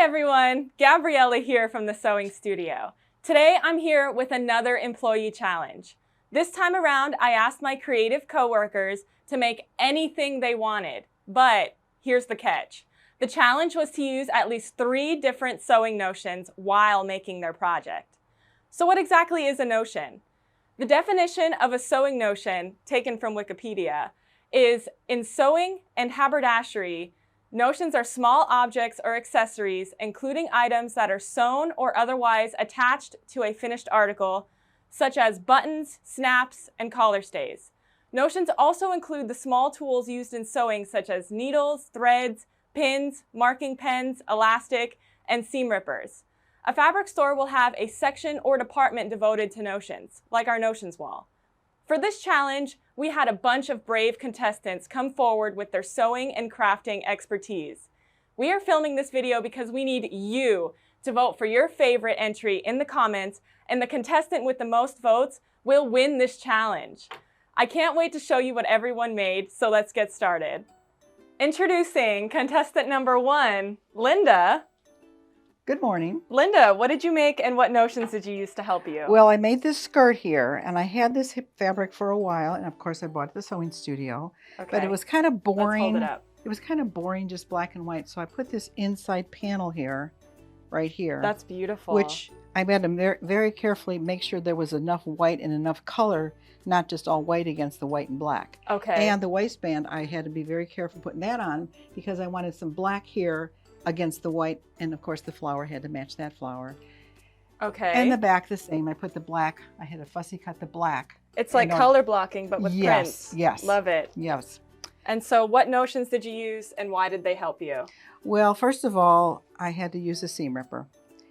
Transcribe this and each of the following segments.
everyone, Gabriela here from the Sewing Studio. Today I'm here with another employee challenge. This time around I asked my creative coworkers to make anything they wanted, but here's the catch. The challenge was to use at least 3 different sewing notions while making their project. So what exactly is a notion? The definition of a sewing notion, taken from Wikipedia, is in sewing and haberdashery, notions are small objects or accessories, including items that are sewn or otherwise attached to a finished article, such as buttons, snaps, and collar stays. Notions also include the small tools used in sewing, such as needles, threads, pins, marking pens, elastic, and seam rippers. A fabric store will have a section or department devoted to notions, like our notions wall. For this challenge, we had a bunch of brave contestants come forward with their sewing and crafting expertise. We are filming this video because we need you to vote for your favorite entry in the comments, and the contestant with the most votes will win this challenge. I can't wait to show you what everyone made, so let's get started. Introducing contestant number 1, Linda. Good morning. Linda, what did you make and what notions did you use to help you? Well, I made this skirt here, and I had this hip fabric for a while, and of course I bought it at the sewing studio. Okay. But it was kind of boring. Let's hold it up. It was kind of boring, just black and white. So I put this inside panel here, right here. That's beautiful. Which I had to very, very carefully make sure there was enough white and enough color, not just all white against the white and black. Okay. And the waistband, I had to be very careful putting that on because I wanted some black here against the white, and of course the flower had to match that flower. Okay. And the back the same. I put the black, I had to fussy cut the black. It's like color blocking, but with prints. Yes. Love it. Yes. And so what notions did you use and why did they help you? Well, first of all, I had to use a seam ripper.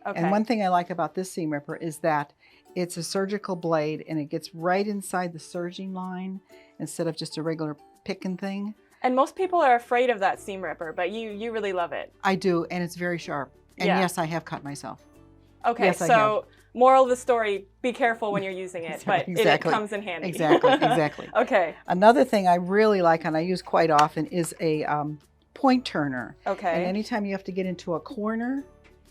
Okay. And one thing I like about this seam ripper is that it's a surgical blade and it gets right inside the serging line instead of just a regular picking thing. And most people are afraid of that seam ripper, but you really love it. I do, and it's very sharp. And yes, I have cut myself. Okay, yes, so moral of the story, be careful when you're using it, but exactly. it comes in handy. Exactly. Okay. Another thing I really like and I use quite often is a point turner. Okay. And anytime you have to get into a corner,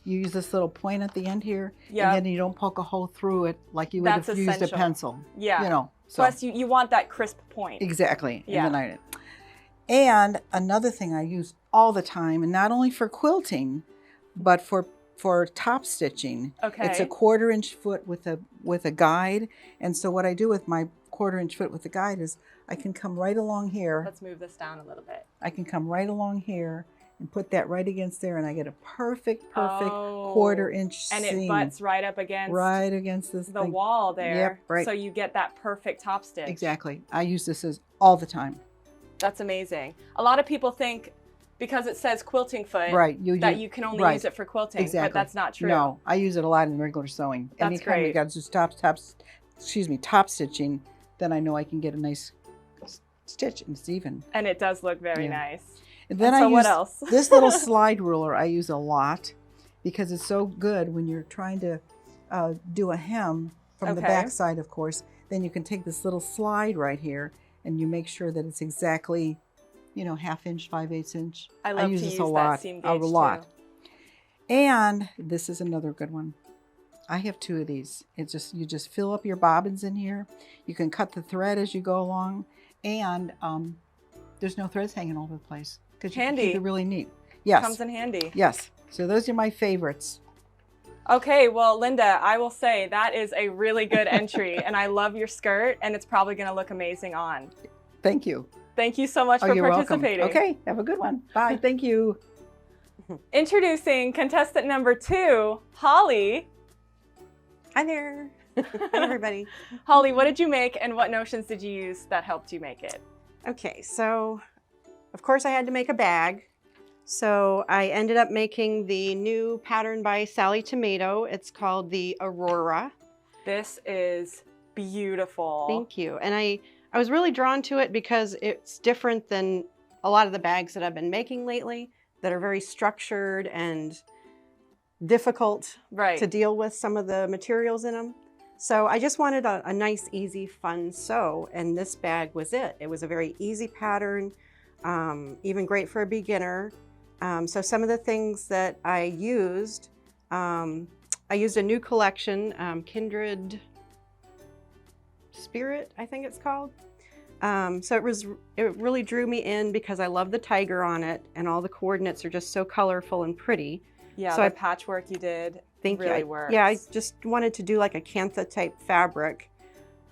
you use this little point at the end here, yeah, and then you don't poke a hole through it like you would have used a pencil. Yeah. You know. So. Plus, you want that crisp point. Exactly. Yeah. And another thing I use all the time, and not only for quilting, but for top stitching. Okay. It's a 1/4 inch foot with a guide. And so what I do with my 1/4 inch foot with the guide is I can come right along here. Let's move this down a little bit. I can come right along here and put that right against there, and I get a perfect 1/4 inch seam. And it butts right up against this the thing. wall there. Yep, right. So you get that perfect top stitch. Exactly. I use this all the time. That's amazing. A lot of people think because it says quilting foot, right, that you can only use it for quilting, but that's not true. No, I use it a lot in regular sewing. That's Anytime great. you got to do top stitching, then I know I can get a nice stitch and it's even. And it does look very nice. And then so what else? This little slide ruler I use a lot because it's so good when you're trying to do a hem from the back side, of course. Then you can take this little slide right here and you make sure that it's exactly, 1/2 inch, 5/8 inch. I use this a lot. That seam gauge lot. And this is another good one. I have 2 of these. It's just you just fill up your bobbins in here. You can cut the thread as you go along, and there's no threads hanging all over the place because you can keep it really neat. Yes, comes in handy. Yes. So those are my favorites. Okay, well, Linda, I will say that is a really good entry, and I love your skirt, and it's probably going to look amazing on. Thank you. Thank you so much for participating. Welcome. Okay, have a good one. Bye. Thank you. Introducing contestant number 2, Holly. Hi there. Hi, everybody. Holly, what did you make, and what notions did you use that helped you make it? Okay, so of course I had to make a bag. So I ended up making the new pattern by Sally Tomato. It's called the Aurora. This is beautiful. Thank you. And I was really drawn to it because it's different than a lot of the bags that I've been making lately that are very structured and difficult to deal with some of the materials in them. So I just wanted a nice, easy, fun sew, and this bag was it. It was a very easy pattern, even great for a beginner. So some of the things that I used a new collection, Kindred Spirit, I think it's called. So it really drew me in because I love the tiger on it, and all the coordinates are just so colorful and pretty. Yeah, so the patchwork you did really works. Yeah, I just wanted to do like a cantha type fabric,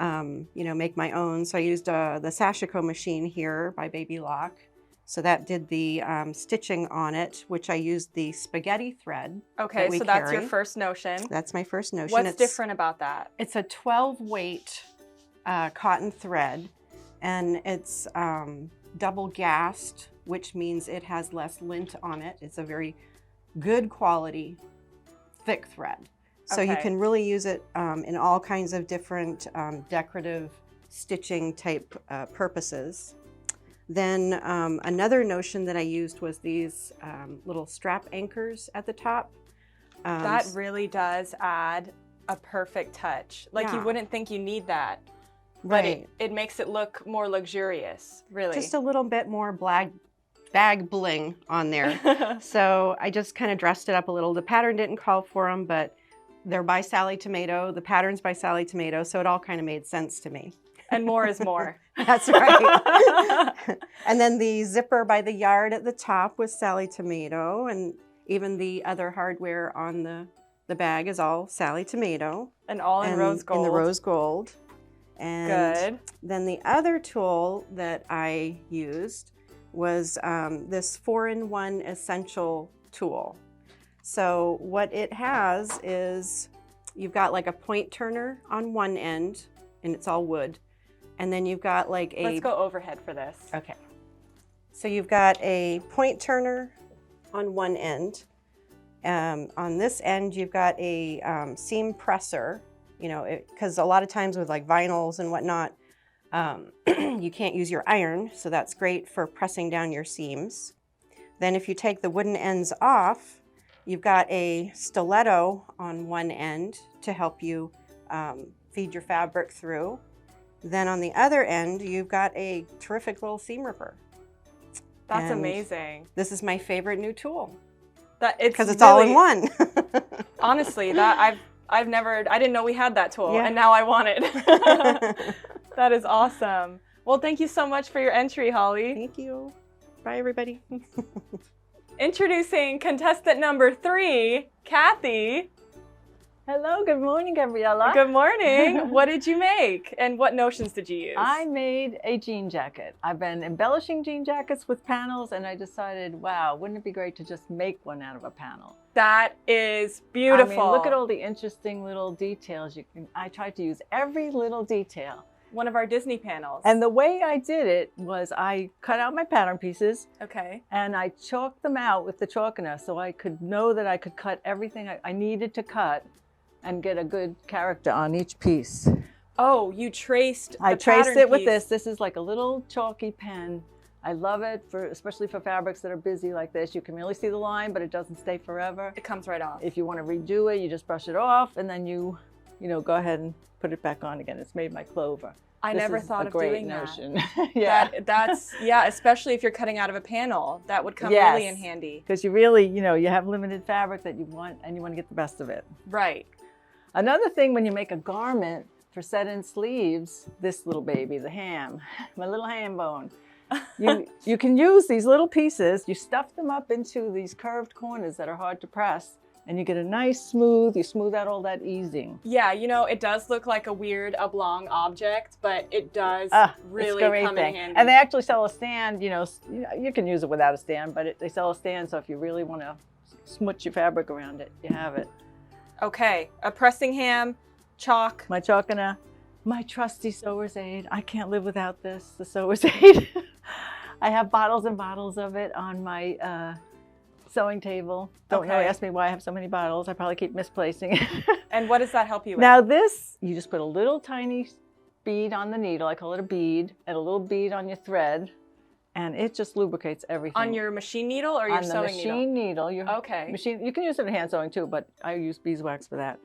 you know, make my own. So I used the Sashiko machine here by Baby Lock. So that did the stitching on it, which I used the spaghetti thread. Okay, so that's your first notion. That's my first notion. What's different about that? It's a 12 weight cotton thread, and it's double gassed, which means it has less lint on it. It's a very good quality thick thread. So you can really use it in all kinds of different decorative stitching type purposes. Then another notion that I used was these little strap anchors at the top. That really does add a perfect touch. Like you wouldn't think you need that. But it makes it look more luxurious, really. Just a little bit more bag bling on there. So I just kind of dressed it up a little. The pattern didn't call for them, but they're by Sally Tomato. The pattern's by Sally Tomato, so it all kind of made sense to me. And more is more. That's right. And then the zipper by the Yard at the top was Sally Tomato, and even the other hardware on the bag is all Sally Tomato. And all in rose gold. In the rose gold. And then the other tool that I used was this 4-in-1 essential tool. So what it has is you've got like a point turner on one end, and it's all wood. And then you've got like a... Let's go overhead for this. Okay. So you've got a point turner on one end. On this end, you've got a seam presser. You know, because a lot of times with like vinyls and whatnot, you can't use your iron, so that's great for pressing down your seams. Then if you take the wooden ends off, you've got a stiletto on one end to help you feed your fabric through. Then on the other end, you've got a terrific little seam ripper. That's amazing. This is my favorite new tool. Because it's all in one. Honestly, I didn't know we had that tool, and now I want it. That is awesome. Well, thank you so much for your entry, Holly. Thank you. Bye, everybody. Introducing contestant number 3, Cathy. Hello, good morning, Gabriela. Good morning. What did you make, and what notions did you use? I made a jean jacket. I've been embellishing jean jackets with panels, and I decided, wow, wouldn't it be great to just make one out of a panel? That is beautiful. I mean, look at all the interesting little details. I tried to use every little detail. One of our Disney panels. And the way I did it was I cut out my pattern pieces. Okay. And I chalked them out with the chalkener so I could know that I could cut everything I needed to cut and get a good character on each piece. Oh, you traced the I traced pattern it with piece. this. This is like a little chalky pen. I love it, especially for fabrics that are busy like this. You can really see the line, but it doesn't stay forever. It comes right off. If you want to redo it, you just brush it off, and then you go ahead and put it back on again. It's made my clover. I never thought of doing notion. that. Yeah. That's especially if you're cutting out of a panel. That would come really in handy. Because you really, you have limited fabric that you want, and you want to get the best of it. Right. Another thing when you make a garment for set-in sleeves, this little baby, the ham, my little ham bone, you can use these little pieces, you stuff them up into these curved corners that are hard to press, and you get a nice you smooth out all that easing. Yeah, it does look like a weird oblong object, but it does really come in handy. And they actually sell a stand, you can use it without a stand, but they sell a stand, so if you really want to smooch your fabric around it, you have it. Okay, a pressing ham, chalk. My chalkener, my trusty sewer's aid. I can't live without this, the sewer's aid. I have bottles and bottles of it on my sewing table. Don't ask me why I have so many bottles. I probably keep misplacing it. And what does that help you with? Now this, you just put a little tiny bead on the needle. I call it a bead, and a little bead on your thread. And it just lubricates everything. On your machine needle or your sewing needle? On the machine needle. You can use it in hand sewing too, but I use beeswax for that.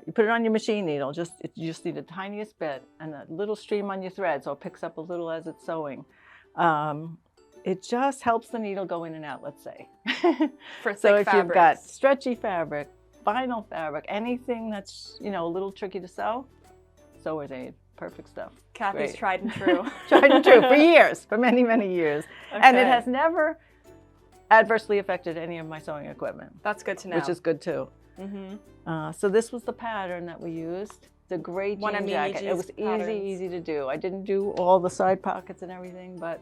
You put it on your machine needle. You just need the tiniest bit and a little stream on your thread, so it picks up a little as it's sewing. it just helps the needle go in and out, let's say. For thick So if you've got fabrics. stretchy fabric, vinyl fabric, anything that's, you know, a little tricky to sew, sewer's aid, perfect stuff. Kathy's Great. tried and true. Tried and true for years, for many, many years. And it Okay. has never adversely affected any of my sewing equipment, That's good to know. which is good too. Mm-hmm. So this was the pattern that we used. The gray One of jean Mimi jacket. G's It was patterns. easy to do. I didn't do all the side pockets and everything, but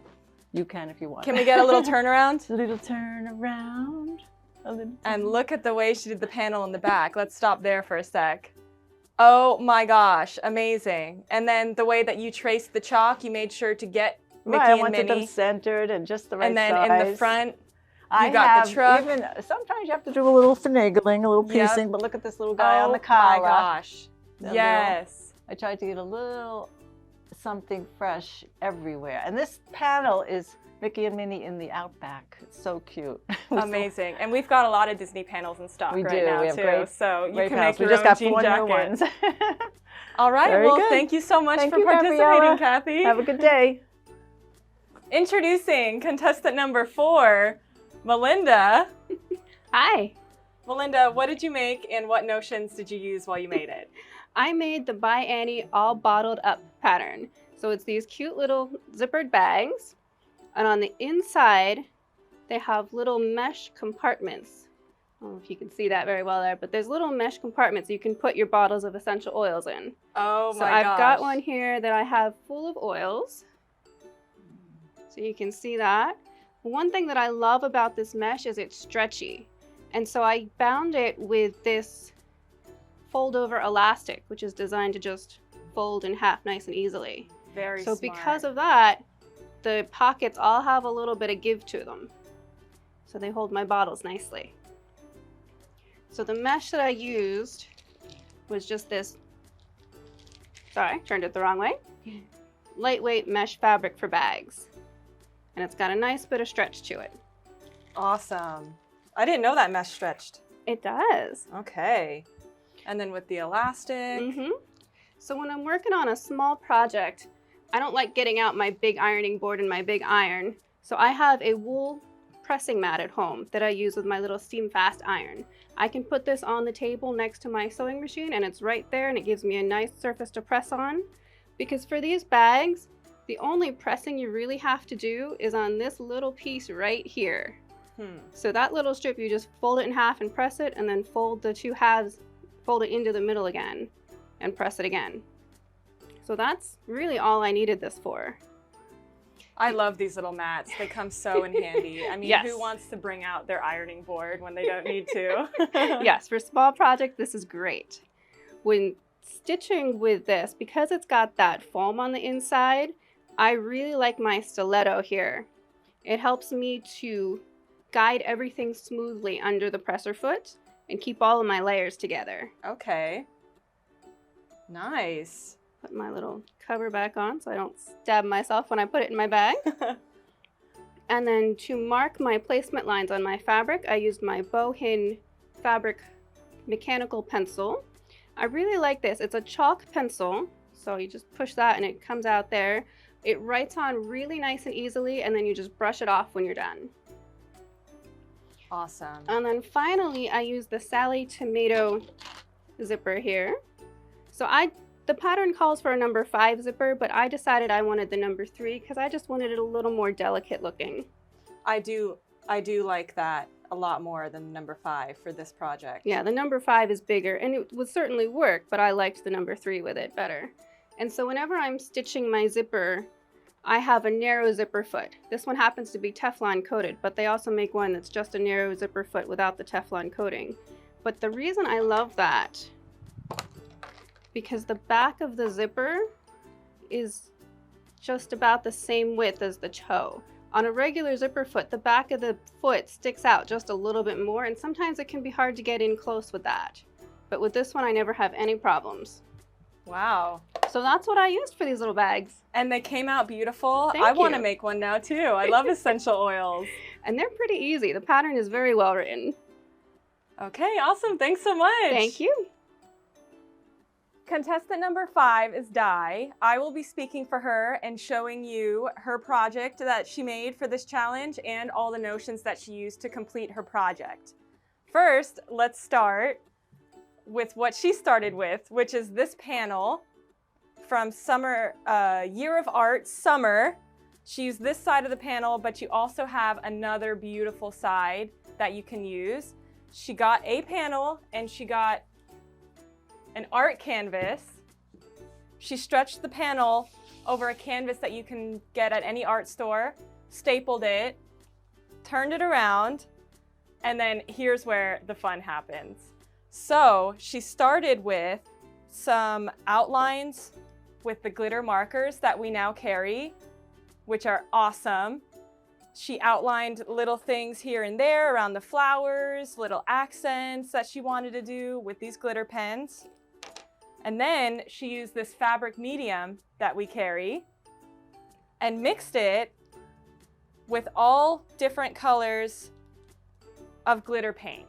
you can if you want. Can we get a little turnaround? A little turn around. A little And look at the way she did the panel in the back. Let's stop there for a sec. Oh my gosh, amazing. And then the way that you traced the chalk, you made sure to get Mickey Right, I and wanted them Minnie. centered and just the right And then size. in the front, I got the have truck. Even, sometimes you have to do a little finagling, a little Yep. piecing, but look at this little guy on the oh collar. my gosh. That Yes. I tried to get a little something fresh everywhere. And this panel is Mickey and Minnie in the outback. It's so cute. Amazing. And we've got a lot of Disney panels in stock We right do. now We have too. great- So you Great can panels. make your We just own got jean 4 new jacket. ones. All right. Very Well, good. thank you so much Thank for you, participating, Gabriela. Kathy. Have a good day. Introducing contestant number 4, Melinda. Hi, Melinda, what did you make and what notions did you use while you made it? I made the By Annie all bottled up pattern. So it's these cute little zippered bags, and on the inside they have little mesh compartments. I don't know if you can see that very well there, but there's little mesh compartments you can put your bottles of essential oils in. Oh So my I've gosh. got one here that I have full of oils. So you can see that. One thing that I love about this mesh is it's stretchy. And so I bound it with this fold over elastic, which is designed to just fold in half nice and easily. Very So smart. because of that, the pockets all have a little bit of give to them. So they hold my bottles nicely. So the mesh that I used was just this, sorry, turned it the wrong way, lightweight mesh fabric for bags. And it's got a nice bit of stretch to it. Awesome. I didn't know that mesh stretched. It does. Okay. And then with the elastic. So when I'm working on a small project, I don't like getting out my big ironing board and my big iron. So I have a wool pressing mat at home that I use with my little steam fast iron. I can put this on the table next to my sewing machine and it's right there and it gives me a nice surface to press on. Because for these bags, the only pressing you really have to do is on this little piece right here. So that little strip, you just fold it in half and press it, and then fold the 2 halves, fold it into the middle again, and press it again. So that's really all I needed this for. I love these little mats. They come so in handy. I mean, Yes. who wants to bring out their ironing board when they don't need to? Yes, for small project, this is great. When stitching with this, because it's got that foam on the inside, I really like my stiletto here. It helps me to guide everything smoothly under the presser foot and keep all of my layers together. Okay. Nice. Put my little cover back on so I don't stab myself when I put it in my bag. And then to mark my placement lines on my fabric, I used my Bohin fabric mechanical pencil. I really like this. It's a chalk pencil, so you just push that and it comes out there. It writes on really nice and easily, and then you just brush it off when you're done. Awesome. And then finally, I use the Sally Tomato zipper here. So the pattern calls for a number 5 zipper, but I decided I wanted the number 3 because I just wanted it a little more delicate looking. I do like that a lot more than the number 5 for this project. Yeah, the number 5 is bigger, and it would certainly work, but I liked the number 3 with it better. And so whenever I'm stitching my zipper, I have a narrow zipper foot. This one happens to be Teflon coated, but they also make one that's just a narrow zipper foot without the Teflon coating. But the reason I love that, because the back of the zipper is just about the same width as the toe. On a regular zipper foot, the back of the foot sticks out just a little bit more, and sometimes it can be hard to get in close with that. But with this one, I never have any problems. Wow. So that's what I used for these little bags. And they came out beautiful. Thank I want to you. make one now too. I love essential oils. And they're pretty easy. The pattern is very well written. Okay, awesome. Thanks so much. Thank you. Contestant number 5 is Di. I will be speaking for her and showing you her project that she made for this challenge and all the notions that she used to complete her project. First, let's start with what she started with, which is this panel from Summer, Year of Art Summer. She used this side of the panel, but you also have another beautiful side that you can use. She got a panel and she got an art canvas. She stretched the panel over a canvas that you can get at any art store, stapled it, turned it around, and then here's where the fun happens. So she started with some outlines with the glitter markers that we now carry, which are awesome. She outlined little things here and there around the flowers, little accents that she wanted to do with these glitter pens. And then she used this fabric medium that we carry and mixed it with all different colors of glitter paint.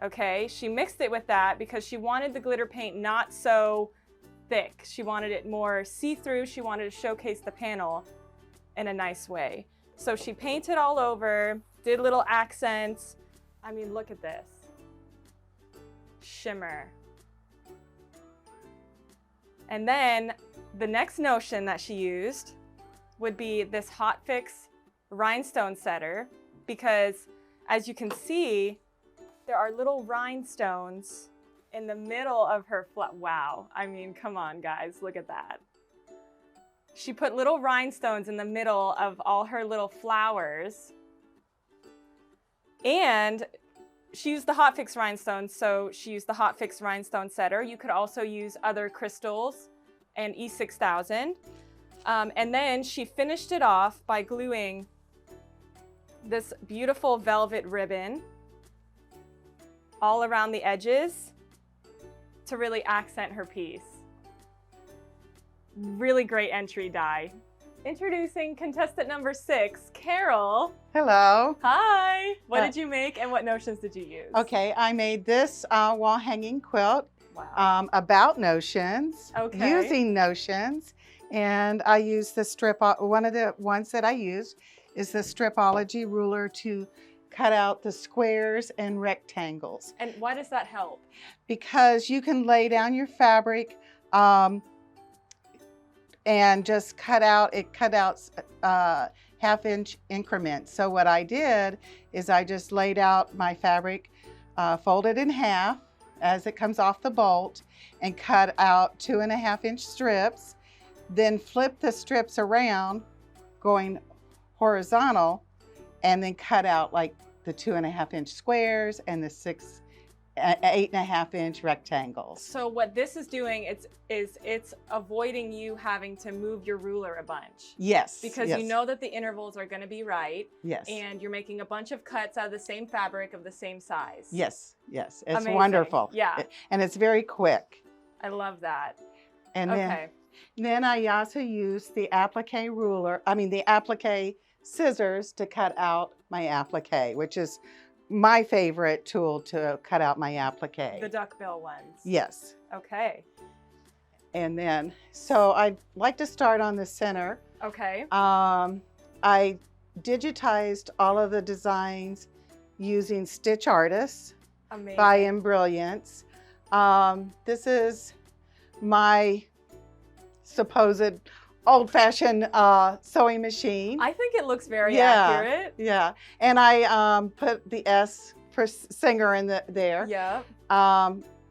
Okay, she mixed it with that because she wanted the glitter paint not so thick. She wanted it more see-through. She wanted to showcase the panel in a nice way. So she painted all over, did little accents. I mean, look at this. Shimmer. And then the next notion that she used would be this Hot Fix rhinestone setter, because as you can see, there are little rhinestones in the middle of her wow. I mean, come on guys, look at that. She put little rhinestones in the middle of all her little flowers. And she used the Hot Fix rhinestones, so she used the Hot Fix rhinestone setter. You could also use other crystals and E6000. And then she finished it off by gluing this beautiful velvet ribbon all around the edges to really accent her piece. Really great entry, Di. Introducing contestant number 6, Carol. Hello. Hi. What did you make and what notions did you use? Okay, I made this wall hanging quilt. Wow. About notions, Okay. using notions, and I used the strip. One of the ones that I used is the Stripology ruler to cut out the squares and rectangles. And why does that help? Because you can lay down your fabric and just cut out half-inch increments. So what I did is I just laid out my fabric, folded in half as it comes off the bolt, and cut out 2.5-inch strips, then flip the strips around going horizontal, and then cut out like the 2.5-inch squares and the 8.5-inch rectangles. So what this is doing it's avoiding you having to move your ruler a bunch. Yes. Because yes. you know that the intervals are going to be right. Yes. And you're making a bunch of cuts out of the same fabric of the same size. Yes. Yes. It's Amazing. wonderful. Yeah. And it's very quick. I love that. And Okay. then I also used the applique the applique scissors to cut out my applique, which is my favorite tool to cut out my applique. The duckbill ones. Yes. Okay. And then, so I'd like to start on the center. Okay. I digitized all of the designs using Stitch Artists Amazing. by Brilliance. This is my supposed old-fashioned sewing machine. I think it looks very accurate. Yeah, and I put the S for singer in there. Yeah.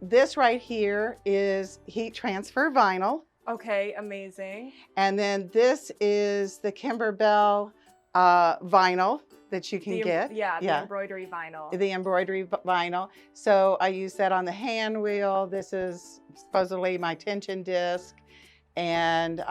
This right here is heat transfer vinyl. Okay, amazing. And then this is the Kimberbell vinyl that you can get. Yeah, the embroidery vinyl. The embroidery vinyl. So I use that on the hand wheel. This is supposedly my tension disc and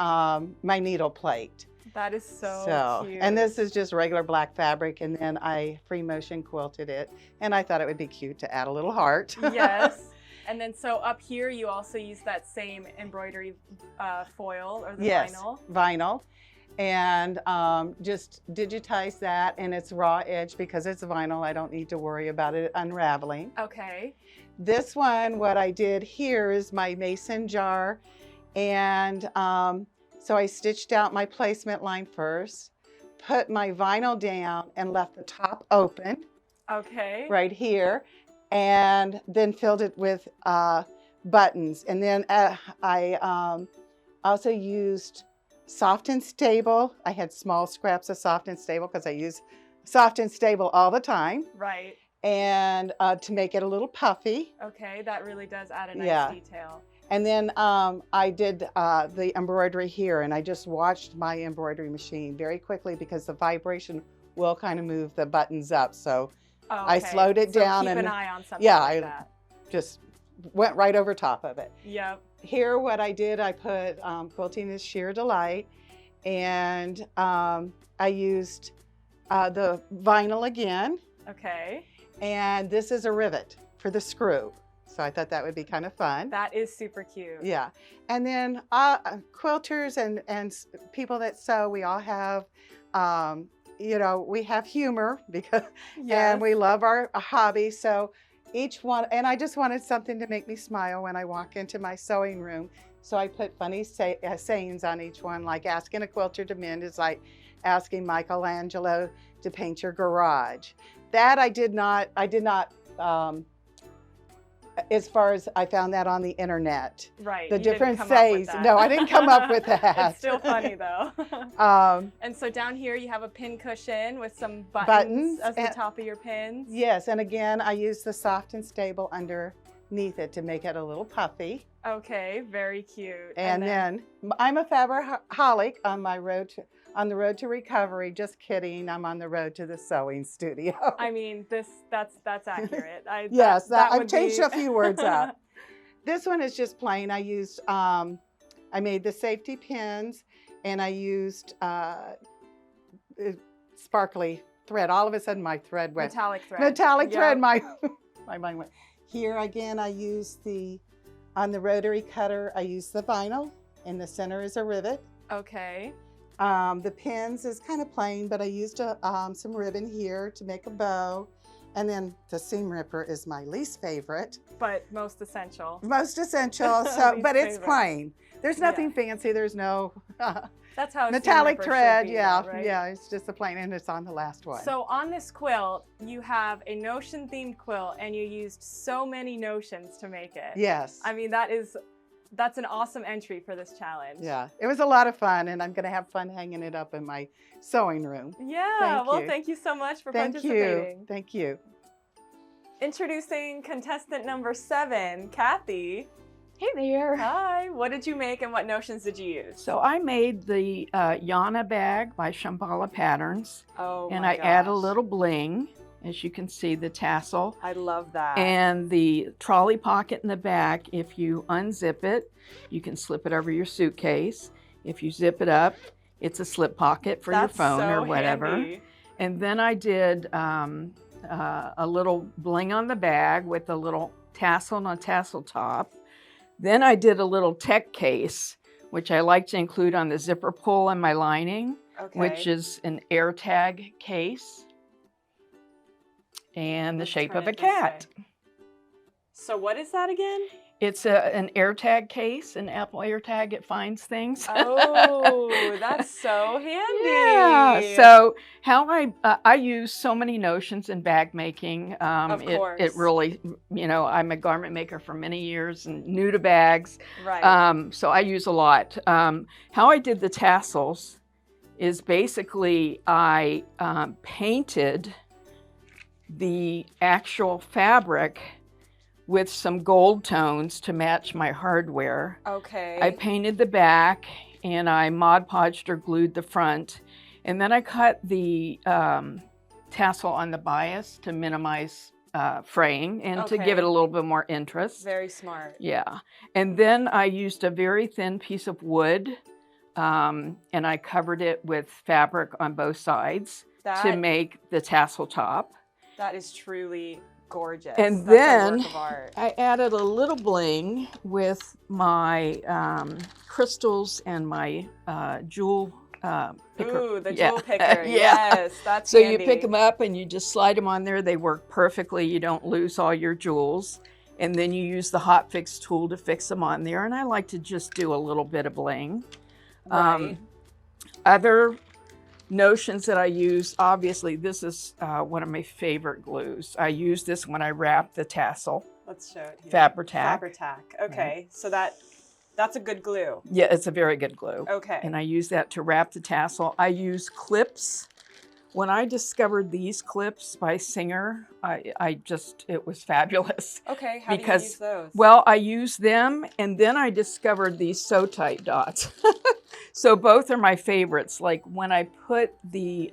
my needle plate. That is so cute. And this is just regular black fabric, and then I free motion quilted it. And I thought it would be cute to add a little heart. Yes. And then so up here you also use that same embroidery foil or the yes, vinyl. Vinyl. and just digitize that, and it's raw edge because it's vinyl. I don't need to worry about it unraveling. Okay. This one, what I did here is my mason jar, and so I stitched out my placement line first, put my vinyl down and left the top open. Okay. Right here, and then filled it with buttons. And then I also used Soft and Stable. I had small scraps of Soft and Stable because I use Soft and Stable all the time. Right. And to make it a little puffy. Okay, that really does add a nice detail. And then I did the embroidery here, and I just watched my embroidery machine very quickly because the vibration will kind of move the buttons up. So I slowed it down. Keep and an eye on something like that. Just went right over top of it. Yep. Here, what I did, I put Quilting is Sheer Delight, and I used the vinyl again. Okay. And this is a rivet for the screw. So I thought that would be kind of fun. That is super cute. Yeah. And then quilters and people that sew, we all have, you know, we have humor because, and we love our hobby. So each one, and I just wanted something to make me smile when I walk into my sewing room. So I put funny sayings on each one, like asking a quilter to mend is like asking Michelangelo to paint your garage. That I did not, as far as I found that on the internet. Right. The different sayings. No, I didn't come up with that. It's still funny though. And so down here you have a pin cushion with some buttons as the top of your pins. Yes, and again, I use the Soft and Stable underneath it to make it a little puffy. Okay, very cute. And then I'm a fabricaholic on the road to recovery. Just kidding. I'm on the road to the sewing studio. I mean, that's accurate. Yes, I've changed a few words up. This one is just plain. I used, I made the safety pins, and I used sparkly thread. All of a sudden, my thread went. Metallic thread. Metallic thread. My mind went. Here again, I used on the rotary cutter, I used the vinyl. In the center is a rivet. Okay. The pins is kind of plain, but I used some ribbon here to make a bow. And then the seam ripper is my least favorite. But most essential. Most essential, so, but it's plain. There's nothing fancy, there's no that's how metallic thread, be, yeah, though, right? yeah, it's just a plain, and it's on the last one. So on this quilt, you have a notion themed quilt, and you used so many notions to make it. Yes. I mean, that's an awesome entry for this challenge. Yeah, it was a lot of fun, and I'm going to have fun hanging it up in my sewing room. Yeah, thank you so much for participating. Thank you. Introducing contestant number 7, Cathy. Hey there. Hi, what did you make and what notions did you use? So I made the Yana bag by Shambhala Patterns. Oh, and I add a little bling. As you can see, the tassel. I love that. And the trolley pocket in the back, if you unzip it, you can slip it over your suitcase. If you zip it up, it's a slip pocket for your phone or whatever. Handy. And then I did a little bling on the bag with a little tassel and a tassel top. Then I did a little tech case, which I like to include on the zipper pull in my lining, which is an AirTag case. And the shape of a cat. So what is that again? It's an AirTag case, an Apple AirTag. It finds things. Oh, that's so handy. Yeah. So how I use so many notions in bag making. Of course. It really, you know, I'm a garment maker for many years and new to bags. Right. So I use a lot. How I did the tassels is basically I painted the actual fabric with some gold tones to match my hardware. Okay. I painted the back and I Mod Podged or glued the front. And then I cut the tassel on the bias to minimize fraying and to give it a little bit more interest. Very smart. Yeah. And then I used a very thin piece of wood and I covered it with fabric on both sides to make the tassel top. That is truly gorgeous. And That's then a work of art. I added a little bling with my crystals and my jewel picker. Ooh, the Yeah. jewel picker. Yeah. Yes, that's So handy. you pick them up and you just slide them on there. They work perfectly. You don't lose all your jewels. And then you use the hot fix tool to fix them on there. And I like to just do a little bit of bling. Right. Other notions that I use, obviously, this is one of my favorite glues. I use this when I wrap the tassel. Let's show it here. Fabri-Tac. Fabri-Tac. Okay, so that's a good glue. Yeah, it's a very good glue. Okay. And I use that to wrap the tassel. I use clips. When I discovered these clips by Singer, it was fabulous. Okay, how do you use those? Well, I use them, and then I discovered these Sew Tight dots. So both are my favorites. Like when I put the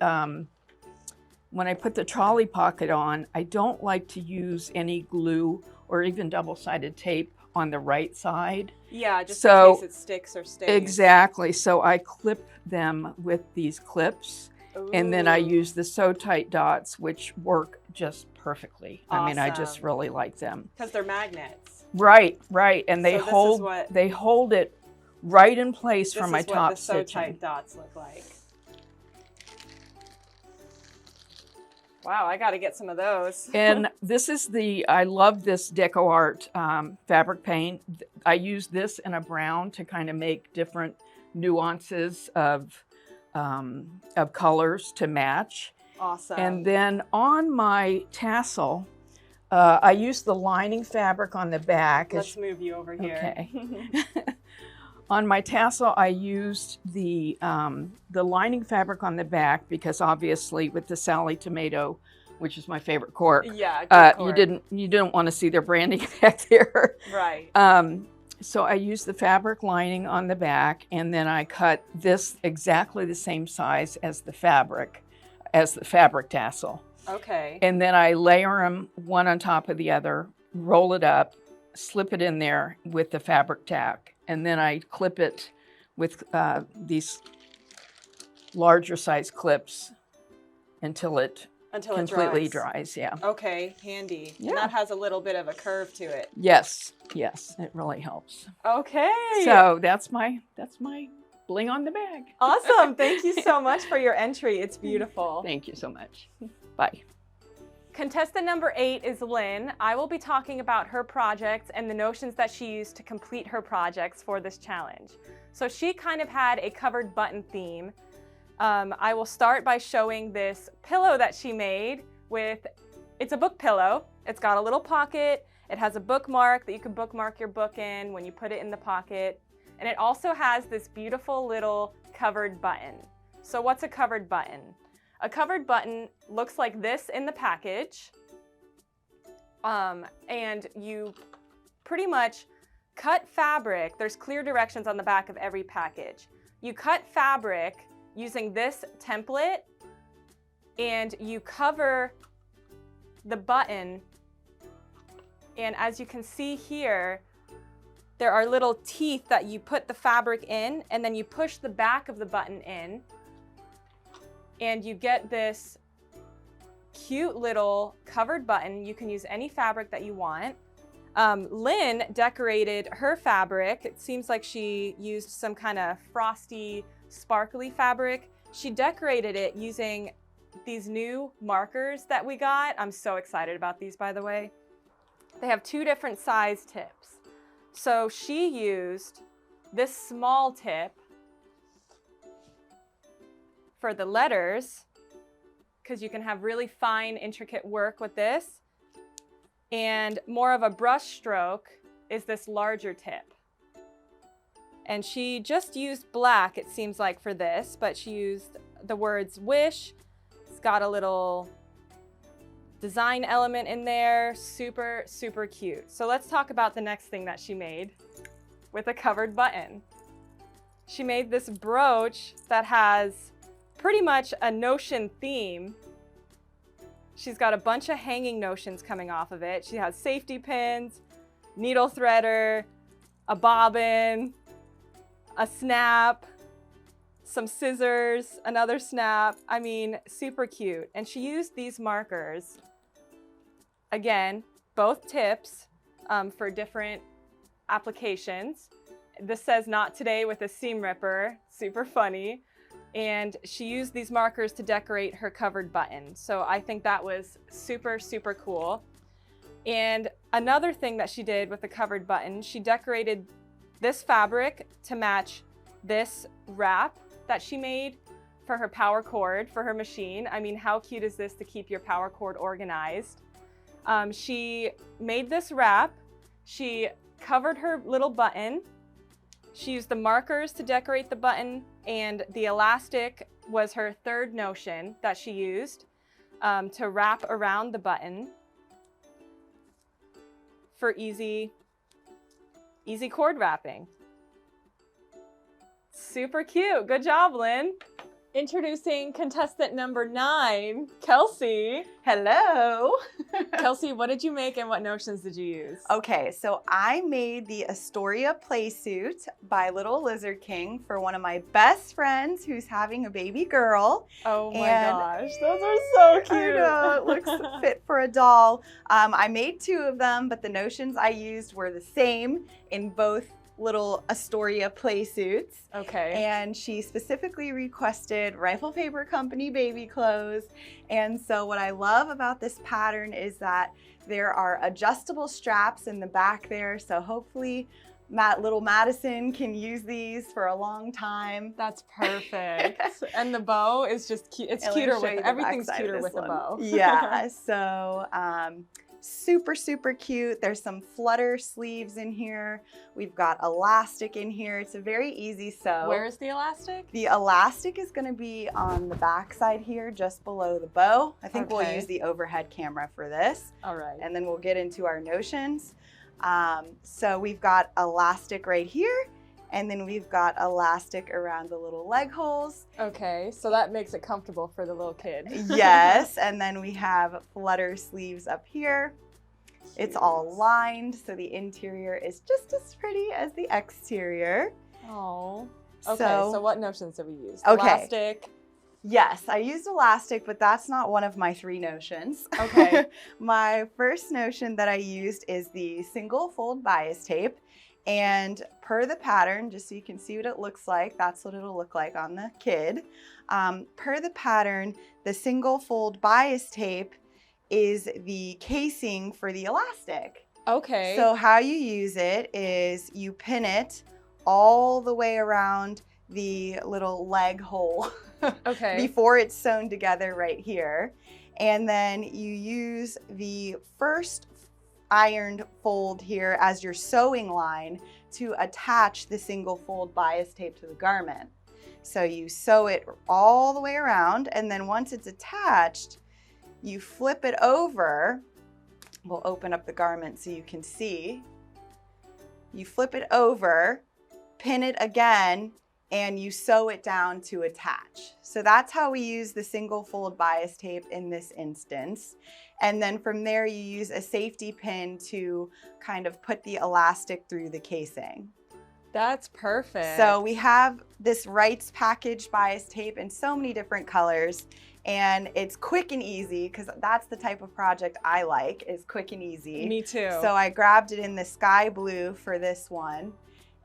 trolley pocket on, I don't like to use any glue or even double-sided tape on the right side. Yeah, just in case it sticks or stays. Exactly. So I clip them with these clips. Ooh. And then I use the Sew Tight dots, which work just perfectly. Awesome. I mean, I just really like them. Because they're magnets. Right, right. And they So they hold it right in place from my top This is what the Sew stitching. Tight dots look like. Wow, I got to get some of those. And this is I love this Deco Art fabric paint. I use this in a brown to kind of make different nuances of colors to match. Awesome. And then on my tassel, I use the lining fabric on the back. Let's move you over here. Okay. On my tassel, I used the lining fabric on the back because obviously with the Sally Tomato, which is my favorite cork, Yeah, good cork. you didn't want to see their branding back there. Right. So I used the fabric lining on the back, and then I cut this exactly the same size as the fabric tassel. Okay. And then I layer them one on top of the other, roll it up, slip it in there with the fabric tack. And then I clip it with these larger size clips until it completely dries. Yeah. Okay, handy. Yeah. And that has a little bit of a curve to it. Yes, it really helps. Okay. So that's my bling on the bag. Awesome. Thank you so much for your entry. It's beautiful. Thank you so much. Bye. Contestant number 8 is Lynn. I will be talking about her projects and the notions that she used to complete her projects for this challenge. So she kind of had a covered button theme. I will start by showing this pillow that she made it's a book pillow. It's got a little pocket. It has a bookmark that you can bookmark your book in when you put it in the pocket. And it also has this beautiful little covered button. So what's a covered button? A covered button looks like this in the package, and you pretty much cut fabric. There's clear directions on the back of every package. You cut fabric using this template, and you cover the button, and as you can see here, there are little teeth that you put the fabric in, and then you push the back of the button in, and you get this cute little covered button. You can use any fabric that you want. Lynn decorated her fabric. It seems like she used some kind of frosty, sparkly fabric. She decorated it using these new markers that we got. I'm so excited about these, by the way. They have 2 different size tips. So she used this small tip for the letters, because you can have really fine, intricate work with this. And more of a brush stroke is this larger tip. And she just used black, it seems like, for this, but she used the words wish. It's got a little design element in there. Super, super cute. So let's talk about the next thing that she made with a covered button. She made this brooch that has pretty much a notion theme. She's got a bunch of hanging notions coming off of it. She has safety pins, needle threader, a bobbin, a snap, some scissors, another snap. I mean, super cute. And she used these markers, again, both tips for different applications. This says not today with a seam ripper, super funny. and she used these markers to decorate her covered button. So I think that was super, super cool. And another thing that she did with the covered button, she decorated this fabric to match this wrap that she made for her power cord for her machine. I mean, how cute is this to keep your power cord organized? She made this wrap. She covered her little button. She used the markers to decorate the button, and the elastic was her third notion that she used to wrap around the button for easy cord wrapping. Super cute. Good job, Lynn. Introducing contestant number 9, Kelsey. Hello. Kelsey, what did you make and what notions did you use? Okay, so I made the Astoria playsuit by Little Lizard King for one of my best friends who's having a baby girl. Oh my gosh, those are so cute. I know, it looks fit for a doll. I made 2 of them, but the notions I used were the same in both little Astoria playsuits. Okay. And she specifically requested Rifle Paper Company baby clothes. And so what I love about this pattern is that there are adjustable straps in the back there. So hopefully little Madison can use these for a long time. That's perfect. And the bow is just cute. It's cuter with, everything's cuter with a bow. Yeah, so super, super cute. There's some flutter sleeves in here. We've got elastic in here. It's a very easy sew. Where is the elastic? The elastic is going to be on the back side here, just below the bow. I think we'll use the overhead camera for this. All right. And then we'll get into our notions. So we've got elastic right here, and then we've got elastic around the little leg holes. Okay, so that makes it comfortable for the little kid. Yes, and then we have flutter sleeves up here. It's all lined, so the interior is just as pretty as the exterior. Oh. Okay, so what notions have we used? Okay. Elastic. Yes, I used elastic, but that's not one of my 3 notions. Okay. My first notion that I used is the single fold bias tape. And per the pattern, just so you can see what it looks like, that's what it'll look like on the kid. Per the pattern, the single fold bias tape is the casing for the elastic. Okay. So how you use it is you pin it all the way around the little leg hole okay. before it's sewn together right here. And then you use the first ironed fold here as your sewing line to attach the single fold bias tape to the garment. So you sew it all the way around, and then once it's attached, you flip it over. We'll open up the garment so you can see. You flip it over, pin it again, and you sew it down to attach. So that's how we use the single fold bias tape in this instance. And then from there, you use a safety pin to kind of put the elastic through the casing. That's perfect. So we have this Wright's package bias tape in so many different colors, and it's quick and easy because that's the type of project I like, is quick and easy. Me too. So I grabbed it in the sky blue for this one,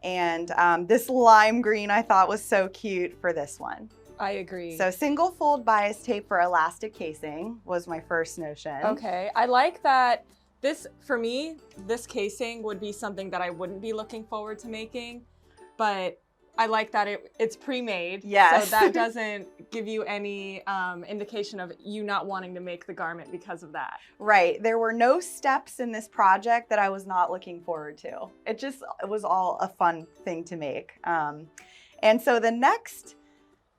and this lime green I thought was so cute for this one. I agree. So single fold bias tape for elastic casing was my first notion. Okay, I like that. This, for me, this casing would be something that I wouldn't be looking forward to making, but I like that it's pre-made. Yes. So that doesn't give you any indication of you not wanting to make the garment because of that. Right. There were no steps in this project that I was not looking forward to. It was all a fun thing to make. And so the next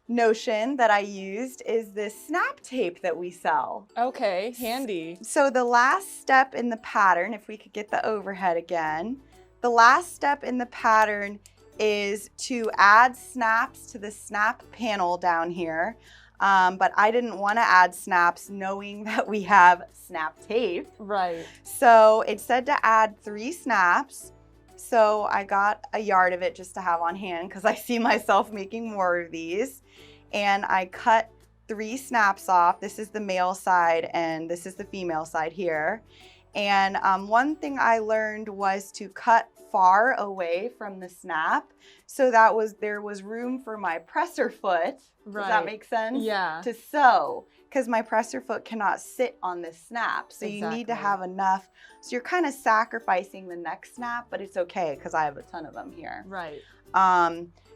notion that I used is this snap tape that we sell. Okay, handy. So the last step in the pattern, if we could get the overhead again, the last step in the pattern is to add snaps to the snap panel down here. But I didn't want to add snaps knowing that we have snap tape. Right. So it said to add 3 snaps. So I got a yard of it just to have on hand because I see myself making more of these. And I cut 3 snaps off. This is the male side and this is the female side here. And one thing I learned was to cut far away from the snap. So there was room for my presser foot. Right. Does that make sense? Yeah. To sew, because my presser foot cannot sit on this snap. So you need to have enough. So you're kind of sacrificing the next snap, but it's okay because I have a ton of them here. Right.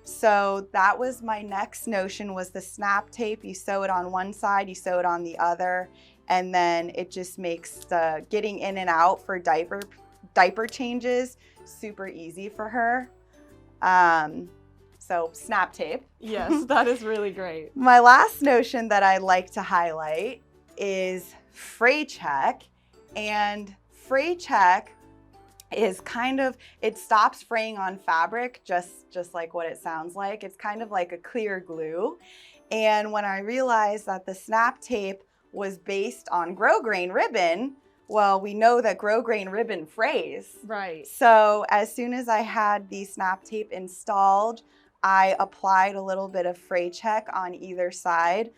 So that was my next notion, was the snap tape. You sew it on one side, you sew it on the other, and then it just makes the getting in and out for diaper changes super easy for her. So snap tape. Yes, that is really great. My last notion that I like to highlight is fray check. And fray check is kind of, it stops fraying on fabric, just like what it sounds like. It's kind of like a clear glue. And when I realized that the snap tape was based on grosgrain ribbon, well, we know that grosgrain ribbon frays. Right. So as soon as I had the snap tape installed, I applied a little bit of fray check on either side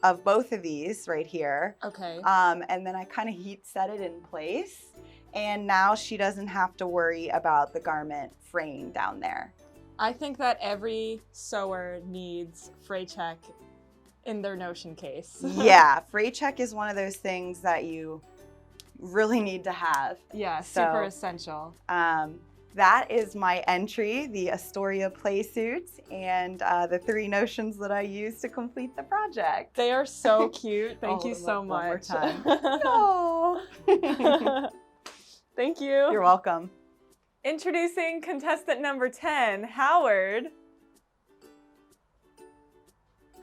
of both of these right here. Okay. And then I kind of heat set it in place. And now she doesn't have to worry about the garment fraying down there. I think that every sewer needs fray check in their notion case. Yeah, fray check is one of those things that you really need to have. Yeah, super essential. That is my entry, the Astoria play suit, and the 3 notions that I used to complete the project. They are so cute. Thank you so much. One more time. Thank you. You're welcome. Introducing contestant number 10, Howard.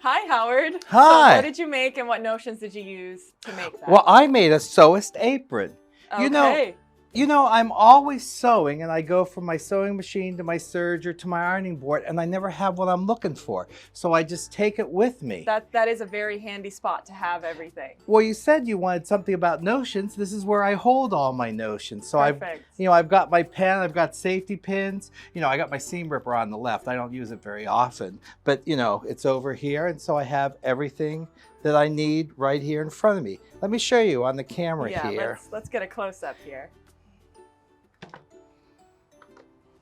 Hi, Howard. Hi. So what did you make and what notions did you use to make that? Well, I made a sewist apron. Okay. You know, I'm always sewing, and I go from my sewing machine to my serger to my ironing board, and I never have what I'm looking for. So I just take it with me. That is a very handy spot to have everything. Well, you said you wanted something about notions. This is where I hold all my notions. So Perfect. I've got my pen, I've got safety pins. I got my seam ripper on the left. I don't use it very often, but it's over here, and so I have everything that I need right here in front of me. Let me show you on the camera here. Yeah, let's get a close-up here.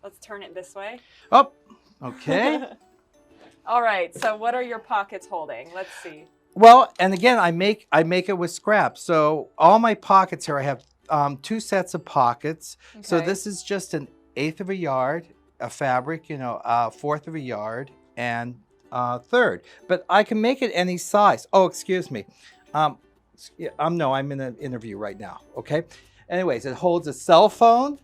Let's turn it this way. Oh, okay. All right, so what are your pockets holding? Let's see. Well, and again, I make it with scraps. So all my pockets here, I have 2 sets of pockets. Okay. So this is just an 1/8 of a yard of fabric, a 1/4 of a yard, and 1/3. But I can make it any size. Oh, excuse me. No, I'm in an interview right now. Okay. Anyways, it holds a cell phone.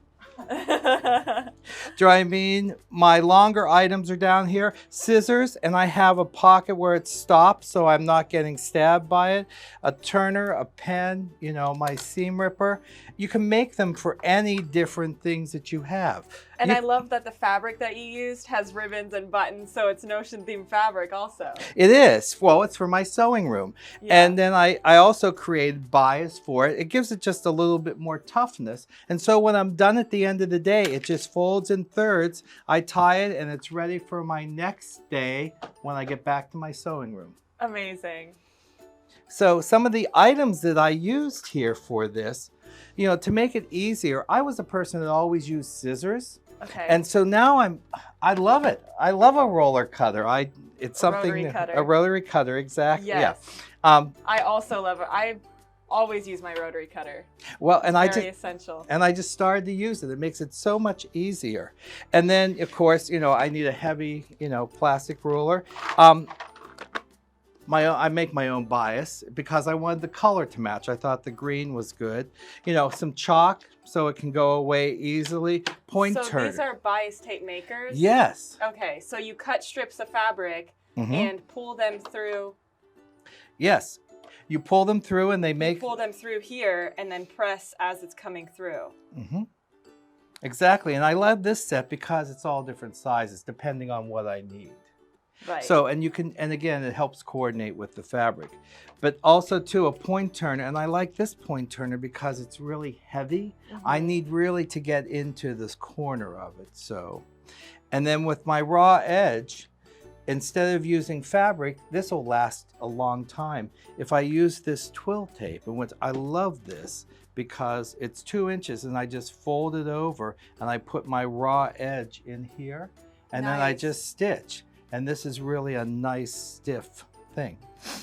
Do I mean my longer items are down here? Scissors, and I have a pocket where it stops so I'm not getting stabbed by it. A turner, a pen, my seam ripper. You can make them for any different things that you have. And I love that the fabric that you used has ribbons and buttons, so it's notion themed fabric also. It is. Well, it's for my sewing room. Yeah. And then I also created bias for it. It gives it just a little bit more toughness. And so when I'm done at the end of the day, it just folds in 1/3. I tie it, and it's ready for my next day when I get back to my sewing room. Amazing. So some of the items that I used here for this, to make it easier, I was a person that always used scissors. Okay. And so now I love it. I love a roller cutter. It's something, a rotary cutter, exactly. Yes. Yeah. I also love it. I always use my rotary cutter. Well, and it's very essential. And I just started to use it. It makes it so much easier. And then, of course, I need a heavy, plastic ruler. I make my own bias because I wanted the color to match. I thought the green was good. Some chalk so it can go away easily. Point turner. So these are bias tape makers? Yes. Okay, so you cut strips of fabric and pull them through. Yes. You pull them through and they make... You pull them through here and then press as it's coming through. Mm-hmm. Exactly. And I love this set because it's all different sizes depending on what I need. Right. So, and again, it helps coordinate with the fabric. But also, too, a point turner. And I like this point turner because it's really heavy. I need really to get into this corner of it. So, and then with my raw edge, instead of using fabric, this will last a long time. If I use this twill tape, and I love this because it's 2 inches, and I just fold it over and I put my raw edge in here, and then I just stitch. And this is really a nice stiff thing.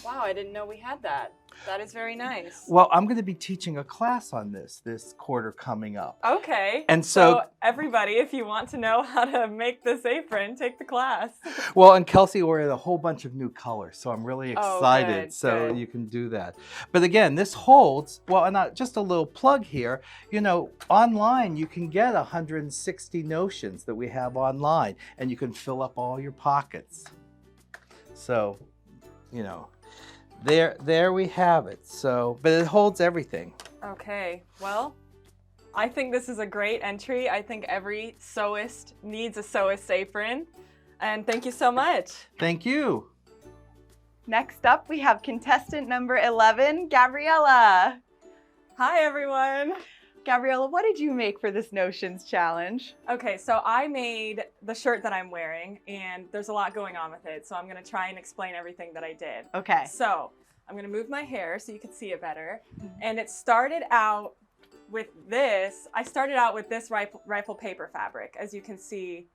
Wow, I didn't know we had that. That is very nice. Well, I'm going to be teaching a class on this quarter coming up. Okay. And so everybody, if you want to know how to make this apron, take the class. Well, and Kelsey ordered a whole bunch of new colors, so I'm really excited. Good. You can do that. But again, this holds, well, and just a little plug here, you know, online you can get 160 notions that we have online, and you can fill up all your pockets. So, you know, there we have it. So, but it holds everything. Okay, well, I think this is a great entry. I think every sewist needs a sewist apron. And thank you so much. Thank you. Next up, we have contestant number 11, Gabriela. Hi, everyone. Gabriela, what did you make for this Notions challenge? Okay, so I made the shirt that I'm wearing, and there's a lot going on with it, so I'm gonna try and explain everything that I did. Okay. So I'm gonna move my hair so you can see it better. And it started out with this. I started out with this rifle paper fabric. As you can see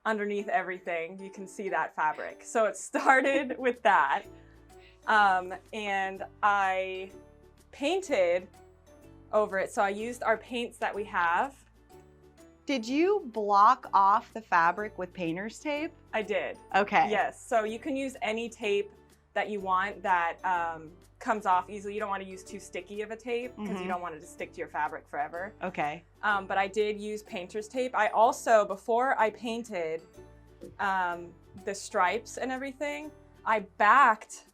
underneath everything, you can see that fabric. So it started with that. And I painted over it. So I used our paints that we have. Did you block off the fabric with painter's tape? I did. Okay. Yes, so you can use any tape that you want that comes off easily. You don't want to use too sticky of a tape because you don't want it to stick to your fabric forever. Okay. But I did use painter's tape. I also, before I painted the stripes and everything, I backed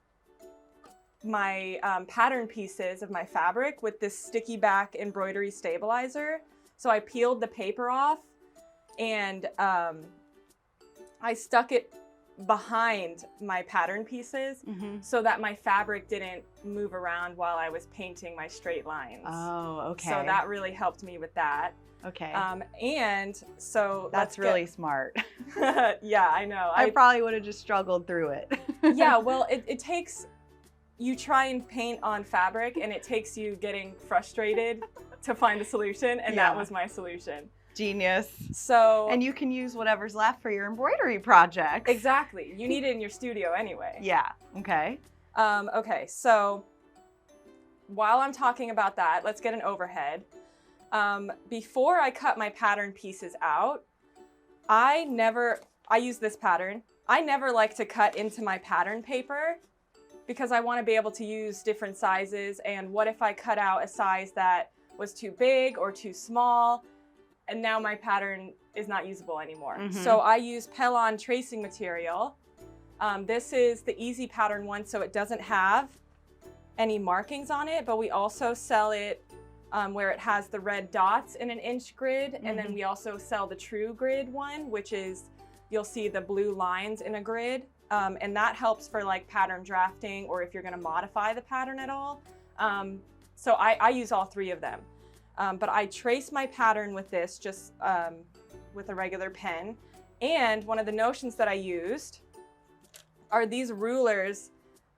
my pattern pieces of my fabric with this sticky back embroidery stabilizer. So I peeled the paper off and I stuck it behind my pattern pieces so that my fabric didn't move around while I was painting my straight lines. Oh, okay. So that really helped me with that. Okay. And so that's really smart. Yeah, I know. I probably would have just struggled through it. Yeah, well, it takes, you try and paint on fabric and it takes you getting frustrated to find a solution, and that was my solution. Genius. So, and you can use whatever's left for your embroidery projects. Exactly. You need it in your studio anyway. Yeah. Okay. Okay, so while I'm talking about that, let's get an overhead. Before I cut my pattern pieces out, I use this pattern. I never like to cut into my pattern paper because I want to be able to use different sizes, and what if I cut out a size that was too big or too small, and now my pattern is not usable anymore. So I use Pellon tracing material. This is the easy pattern one, so it doesn't have any markings on it, but we also sell it where it has the red dots in an inch grid, and then we also sell the true grid one, which is, you'll see the blue lines in a grid, and that helps for like pattern drafting or if you're gonna modify the pattern at all. So I use all three of them. But I trace my pattern with this, just with a regular pen. And one of the notions that I used are these rulers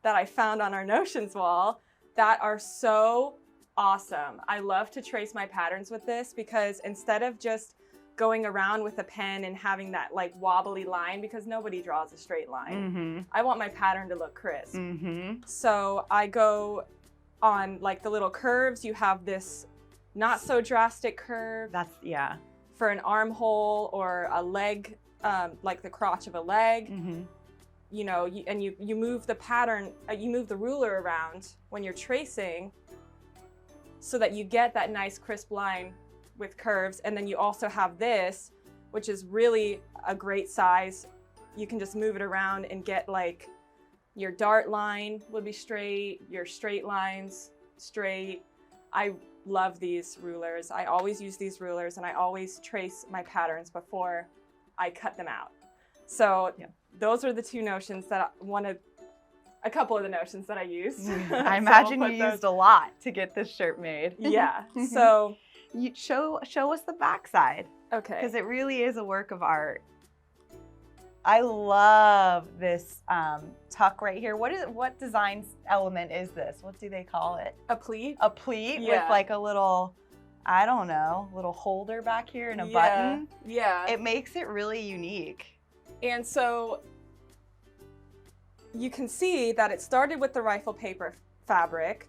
that I found on our notions wall that are so awesome. I love to trace my patterns with this because instead of just going around with a pen and having that like wobbly line, because nobody draws a straight line, I want my pattern to look crisp. So I go on like the little curves. You have this not so drastic curve. That's, for an armhole or a leg, like the crotch of a leg. You know, you move the pattern, you move the ruler around when you're tracing so that you get that nice crisp line with curves. And then you also have this, which is really a great size. You can just move it around and get like your dart line will be straight, your straight lines straight. I love these rulers. I always use these rulers and I always trace my patterns before I cut them out. So those are the two notions that a couple of the notions that I used. I imagine you used a lot to get this shirt made. Yeah, so. You show us the backside. Okay. Because it really is a work of art. I love this tuck right here. What design element is this? What do they call it? A pleat? A pleat with like a little, I don't know, little holder back here and a button. Yeah. It makes it really unique. And so you can see that it started with the rifle paper fabric.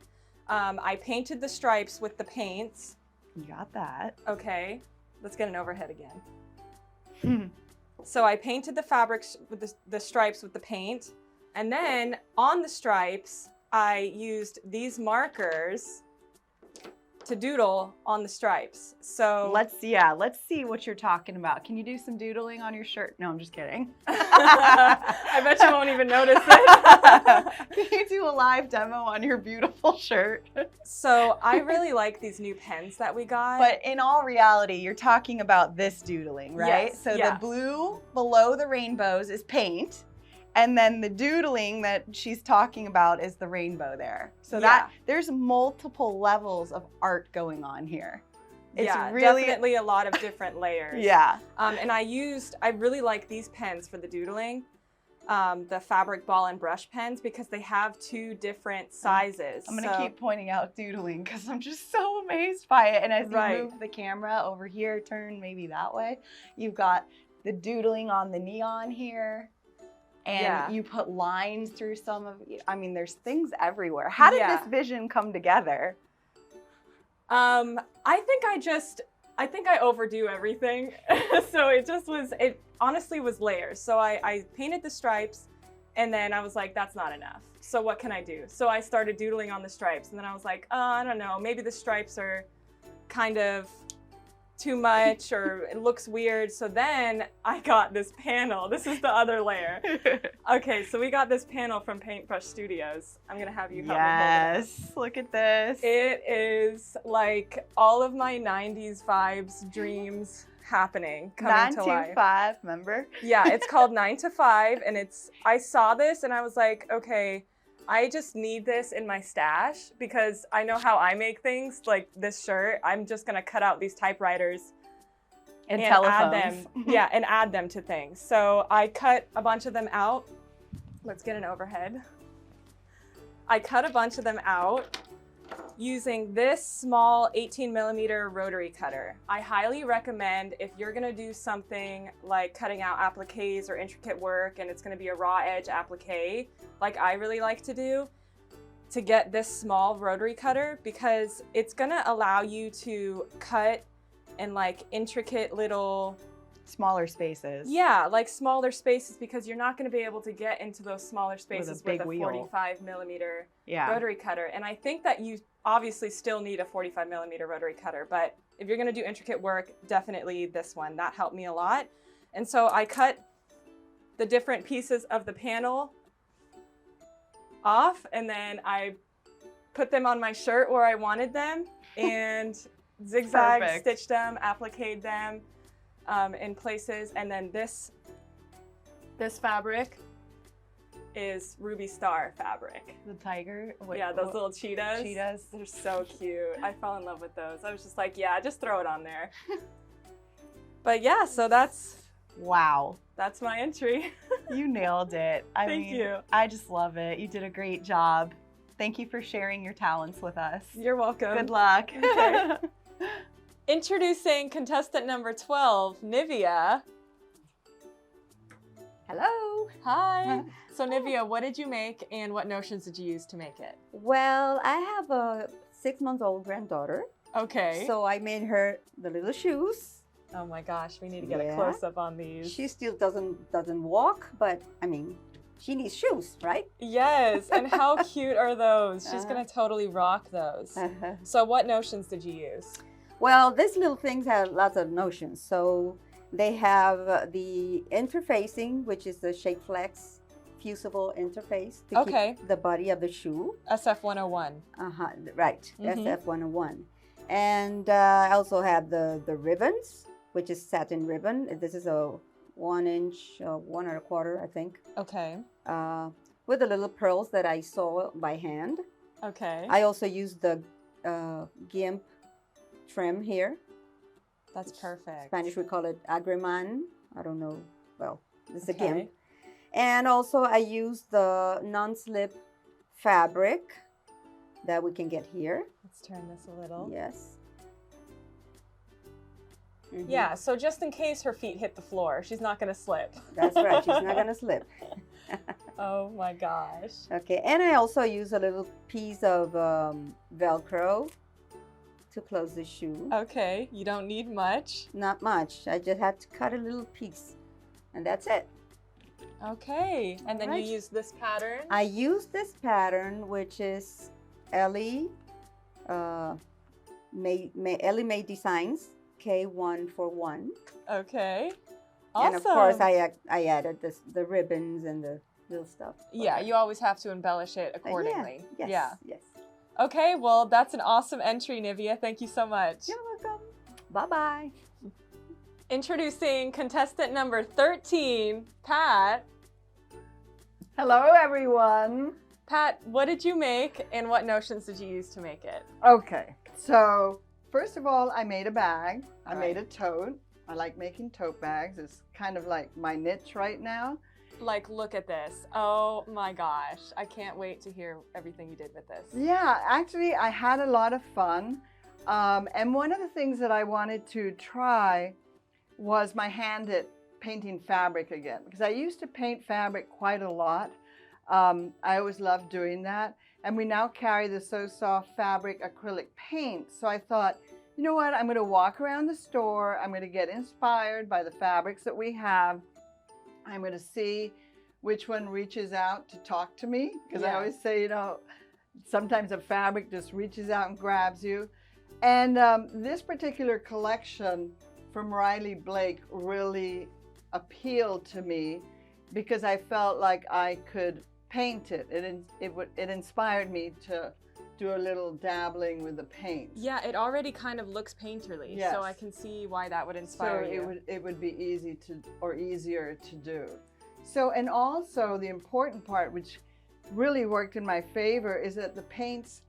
I painted the stripes with the paints. You got that. Okay, let's get an overhead again. So I painted the fabrics with the stripes with the paint. And then on the stripes, I used these markers to doodle on the stripes. So let's see what you're talking about. Can you do some doodling on your shirt? No, I'm just kidding. I bet you won't even notice it. Can you do a live demo on your beautiful shirt? So I really like these new pens that we got. But in all reality, you're talking about this doodling, right? Yes, So the blue below the rainbows is paint. And then the doodling that she's talking about is the rainbow there. So that there's multiple levels of art going on here. It's really definitely a lot of different layers. Yeah. And I really like these pens for the doodling, the fabric ball and brush pens, because they have 2 different sizes. I'm gonna keep pointing out doodling because I'm just so amazed by it. And as you move the camera over here, turn maybe that way, you've got the doodling on the neon here. And you put lines through some of, I mean, there's things everywhere. How did this vision come together? I think I overdo everything. So it honestly was layers. So I painted the stripes and then I was like, that's not enough. So what can I do? So I started doodling on the stripes and then I was like, I don't know, maybe the stripes are kind of too much or it looks weird. So then I got this panel. This is the other layer. Okay, so we got this panel from Paintbrush Studios. I'm gonna have you help me hold it. Yes, look at this. It is like all of my 90s vibes, dreams happening coming to life. 9 to 5, remember? Yeah, it's called 9 to 5 and I saw this and I was like, okay, I just need this in my stash because I know how I make things, like this shirt. I'm just gonna cut out these typewriters and add them. Yeah, and add them to things. So I cut a bunch of them out. Let's get an overhead. I cut a bunch of them out using this small 18mm rotary cutter. I highly recommend if you're gonna do something like cutting out appliques or intricate work and it's gonna be a raw edge applique, like I really like to do, to get this small rotary cutter because it's gonna allow you to cut in like intricate little smaller spaces. Yeah, like smaller spaces because you're not going to be able to get into those smaller spaces with a 45mm rotary cutter. And I think that you obviously still need a 45mm rotary cutter, but if you're going to do intricate work, definitely this one. That helped me a lot. And so I cut the different pieces of the panel off and then I put them on my shirt where I wanted them and zigzag stitched them, appliqued them in places. And then this fabric is Ruby Star fabric. The tiger? Yeah, those little cheetahs. Cheetahs. They're so cute. I fell in love with those. I was just like, yeah, just throw it on there. But yeah, so that's my entry. You nailed it. Thank you. I just love it. You did a great job. Thank you for sharing your talents with us. You're welcome. Good luck. Okay. Introducing contestant number 12, Nivia. Hello. Hi. So Nivia, what did you make and what notions did you use to make it? Well, I have a 6-month-old granddaughter. Okay. So I made her the little shoes. Oh my gosh, we need to get a close-up on these. She still doesn't walk, but I mean, she needs shoes, right? Yes, and how cute are those? She's gonna totally rock those. So what notions did you use? Well, these little things have lots of notions. So they have the interfacing, which is the shape flex fusible interface to keep the body of the shoe. SF101. Right, SF101. And I also have the ribbons, which is satin ribbon. This is a 1 inch, 1 1/4, I think. Okay. With the little pearls that I saw by hand. Okay. I also used the gimp trim here. That's perfect. Spanish we call it agreman. I don't know. Well, It's a GIMP. And also I use the non-slip fabric that we can get here. Let's turn this a little. Yes. Yeah, so just in case her feet hit the floor, she's not going to slip. That's right, she's not going to slip. Oh my gosh. Okay, and I also use a little piece of Velcro to close the shoe. Okay, you don't need much. Not much. I just have to cut a little piece, and that's it. Okay, and then you use this pattern? I use this pattern, which is Ellie Made Designs, K141. Okay, awesome. And of course, I added the ribbons and the little stuff. Yeah, you always have to embellish it accordingly. Yes. Okay, well, that's an awesome entry, Nivia. Thank you so much. You're welcome. Bye-bye. Introducing contestant number 13, Pat. Hello, everyone. Pat, what did you make and what notions did you use to make it? Okay, so first of all, I made a bag. I made a tote. I like making tote bags. It's kind of like my niche right now. Like, look at this. Oh my gosh. I can't wait to hear everything you did with this. Yeah, actually, I had a lot of fun. And one of the things that I wanted to try was my hand at painting fabric again, because I used to paint fabric quite a lot. I always loved doing that. And we now carry the So Soft fabric acrylic paint. So I thought, you know what? I'm going to walk around the store. I'm going to get inspired by the fabrics that we have. I'm going to see which one reaches out to talk to me. Because I always say, you know, sometimes a fabric just reaches out and grabs you. And this particular collection from Riley Blake really appealed to me because I felt like I could paint it. It inspired me to do a little dabbling with the paint. Yeah, it already kind of looks painterly, so I can see why that would inspire you. So it would be easier to do. So, and also the important part, which really worked in my favor, is that the paints,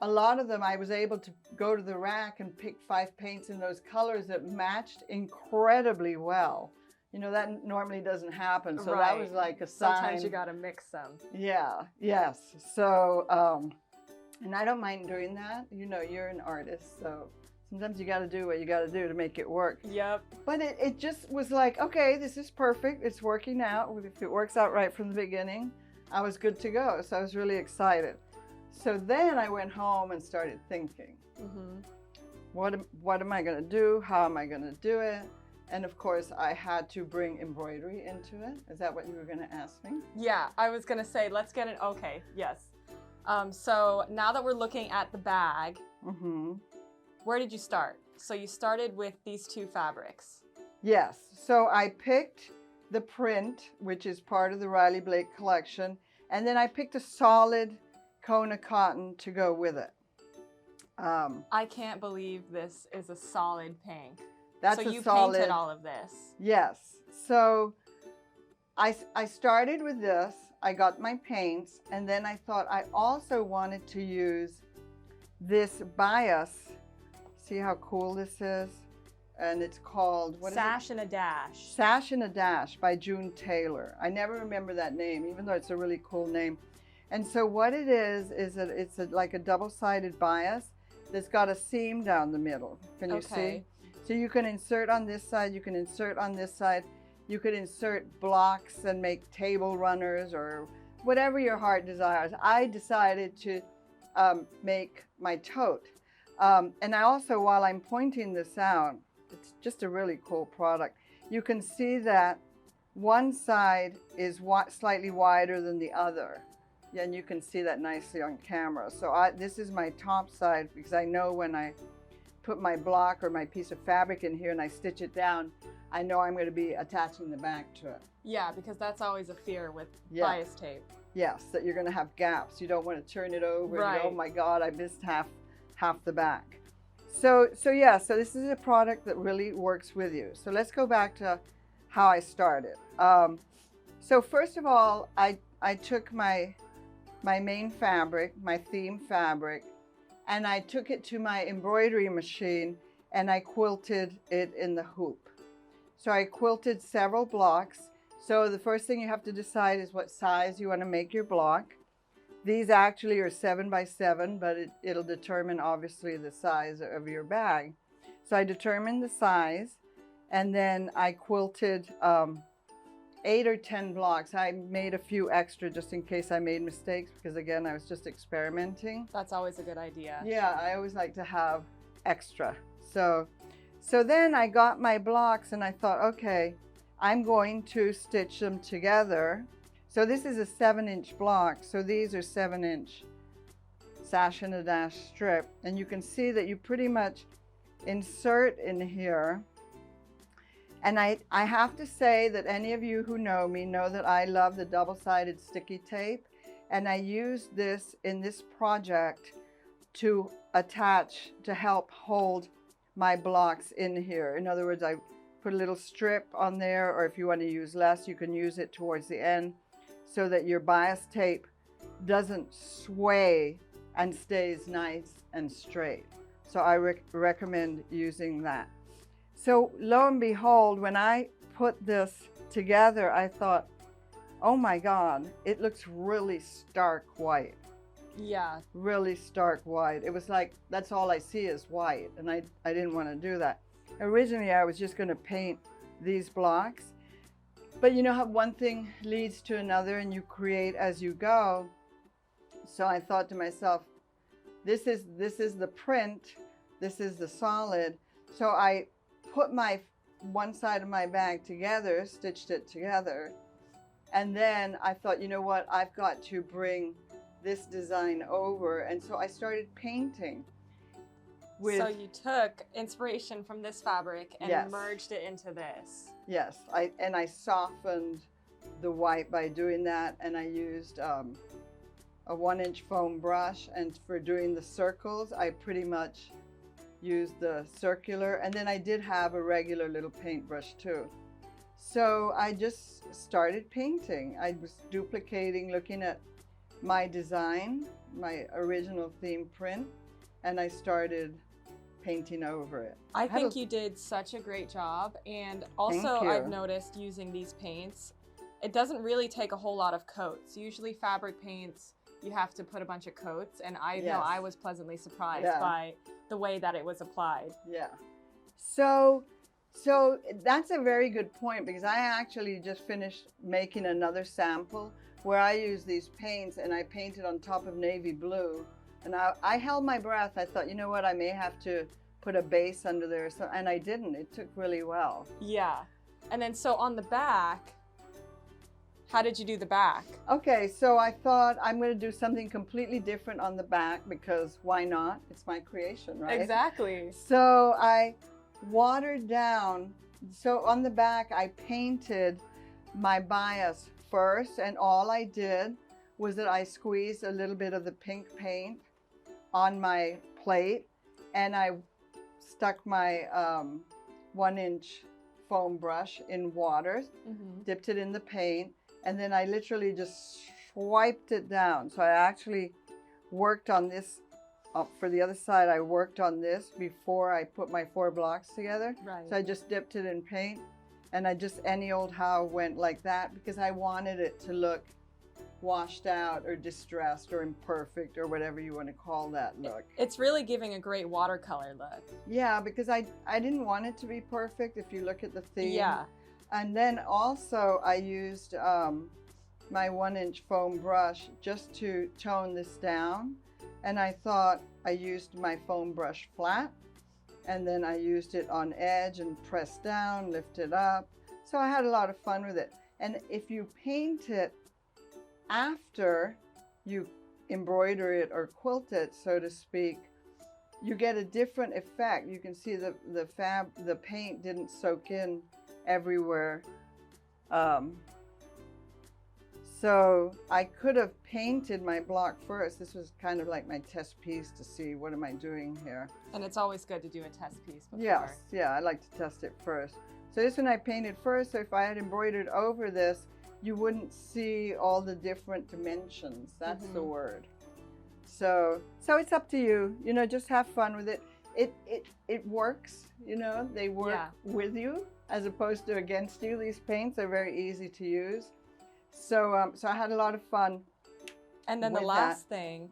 a lot of them I was able to go to the rack and pick 5 paints in those colors that matched incredibly well. You know, that normally doesn't happen. So that was like a sign. Sometimes you got to mix them. Yeah, yes. So, and I don't mind doing that. You know, you're an artist, so sometimes you got to do what you got to do to make it work. Yep. But it just was like, okay, this is perfect. It's working out. If it works out right from the beginning, I was good to go. So I was really excited. So then I went home and started thinking, what am I going to do? How am I going to do it? And of course, I had to bring embroidery into it. Is that what you were going to ask me? Yeah, I was going to say, let's get an, okay, yes. So now that we're looking at the bag, where did you start? So you started with these 2 fabrics. Yes, so I picked the print, which is part of the Riley Blake collection, and then I picked a solid Kona cotton to go with it. I can't believe this is a solid pink. That's so a you solid, painted all of this? Yes. So I started with this. I got my paints, and then I thought I also wanted to use this bias. See how cool this is? And it's called, what Sash and a Dash. Sash and a Dash by June Taylor. I never remember that name, even though it's a really cool name. And so what it is that it's like a double-sided bias that's got a seam down the middle. Can you see? So you can insert on this side, you can insert on this side, you could insert blocks and make table runners or whatever your heart desires. I decided to make my tote. And I also, while I'm pointing this out, it's just a really cool product. You can see that one side is slightly wider than the other. Yeah, and you can see that nicely on camera. So this is my top side because I know when I put my block or my piece of fabric in here and I stitch it down, I know I'm going to be attaching the back to it. Yeah, because that's always a fear with bias tape. Yes, that you're going to have gaps. You don't want to turn it over. And oh my God, I missed half the back. So this is a product that really works with you. So let's go back to how I started. So first of all, I took my main fabric, my theme fabric, and I took it to my embroidery machine and I quilted it in the hoop. So I quilted several blocks. So the first thing you have to decide is what size you want to make your block. These actually are 7 by 7, but it'll determine obviously the size of your bag. So I determined the size, and then I quilted 8 or 10 blocks. I made a few extra just in case I made mistakes, because again, I was just experimenting. That's always a good idea. Yeah, I always like to have extra. So then I got my blocks and I thought, okay, I'm going to stitch them together. So this is a 7-inch block. So these are 7-inch sash and a dash strip. And you can see that you pretty much insert in here. And I have to say that any of you who know me know that I love the double-sided sticky tape. And I use this in this project to attach, to help hold my blocks in here. In other words, I put a little strip on there, or if you want to use less, you can use it towards the end so that your bias tape doesn't sway and stays nice and straight. So I recommend using that. So lo and behold, when I put this together, I thought, oh my God, it looks really stark white. Yeah. Really stark white. It was like, that's all I see is white, and I didn't want to do that. Originally, I was just going to paint these blocks, but you know how one thing leads to another and you create as you go. So I thought to myself, this is the print, this is the solid. So I put my one side of my bag together, stitched it together, and then I thought, you know what, I've got to bring this design over, and so I started painting. So you took inspiration from this fabric and yes, merged it into this. Yes, I softened the white by doing that, and I used a 1-inch foam brush, and for doing the circles, I pretty much used the circular, and then I did have a regular little paintbrush too. So I just started painting. I was duplicating, looking at my design, my original theme print, and I started painting over it. I think you did such a great job, and also I've noticed using these paints, it doesn't really take a whole lot of coats. Usually fabric paints, you have to put a bunch of coats, and I know I was pleasantly surprised by the way that it was applied. Yeah. So that's a very good point, because I actually just finished making another sample where I used these paints and I painted on top of navy blue. And I held my breath. I thought, you know what, I may have to put a base under there. So, and I didn't. It took really well. Yeah. And then so on the back, how did you do the back? Okay, so I thought I'm going to do something completely different on the back, because why not? It's my creation, right? Exactly. So I watered down. So on the back, I painted my bias first, and all I did was that I squeezed a little bit of the pink paint on my plate, and I stuck my 1-inch foam brush in water, dipped it in the paint, and then I literally just swiped it down. So I actually worked on this, for the other side, I worked on this before I put my 4 blocks together. Right. So I just dipped it in paint, and I just any old how went like that, because I wanted it to look washed out or distressed or imperfect or whatever you want to call that look. It's really giving a great watercolor look. Yeah, because I didn't want it to be perfect if you look at the theme. Yeah. And then also I used my 1-inch foam brush just to tone this down. And I thought I used my foam brush flat, and then I used it on edge and pressed down, lift it up. So I had a lot of fun with it. And if you paint it after you embroider it or quilt it, so to speak, you get a different effect. You can see the paint didn't soak in everywhere. So I could have painted my block first. This was kind of like my test piece to see what am I doing here. And it's always good to do a test piece before. Yes, yeah, I like to test it first. So this one I painted first, so if I had embroidered over this, you wouldn't see all the different dimensions. That's the word. So it's up to you. You know, just have fun with it. it works, you know, they work with you as opposed to against you. These paints are very easy to use. So, so I had a lot of fun. And then the last thing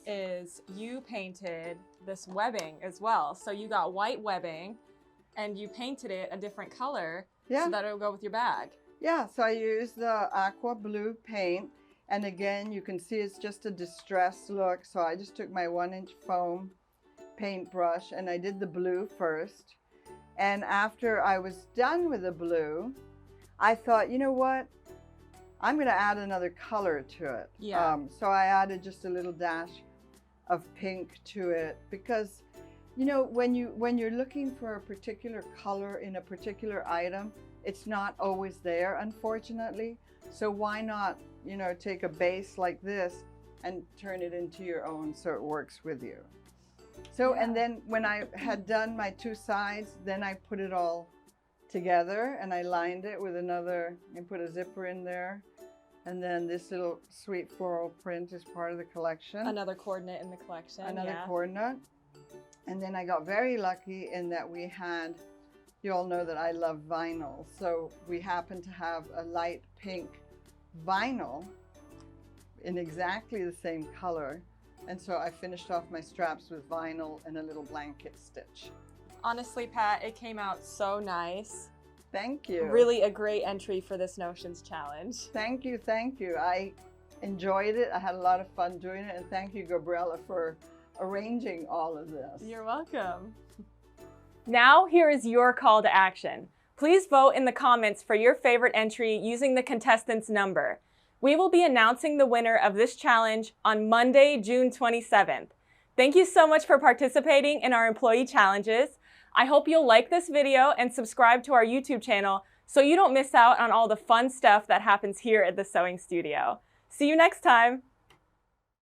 is you painted this webbing as well. So you got white webbing and you painted it a different color so that it'll go with your bag. Yeah, so I used the aqua blue paint. And again, you can see it's just a distressed look. So I just took my 1-inch foam paintbrush and I did the blue first. And after I was done with the blue, I thought, you know what? I'm going to add another color to it. Yeah. So I added just a little dash of pink to it because, you know, when you're looking for a particular color in a particular item, it's not always there, unfortunately. So why not, you know, take a base like this and turn it into your own so it works with you. So, and then when I had done my 2 sides, then I put it all together and I lined it with another, and put a zipper in there. And then this little sweet floral print is part of the collection. Another coordinate in the collection. Another coordinate. And then I got very lucky in that we had, you all know that I love vinyl. So we happened to have a light pink vinyl in exactly the same color. And so I finished off my straps with vinyl and a little blanket stitch. Honestly, Pat, it came out so nice. Thank you. Really a great entry for this Notions Challenge. Thank you, thank you. I enjoyed it. I had a lot of fun doing it. And thank you, Gabriela, for arranging all of this. You're welcome. Now, here is your call to action. Please vote in the comments for your favorite entry using the contestant's number. We will be announcing the winner of this challenge on Monday, June 27th. Thank you so much for participating in our employee challenges. I hope you'll like this video and subscribe to our YouTube channel so you don't miss out on all the fun stuff that happens here at the Sewing Studio. See you next time.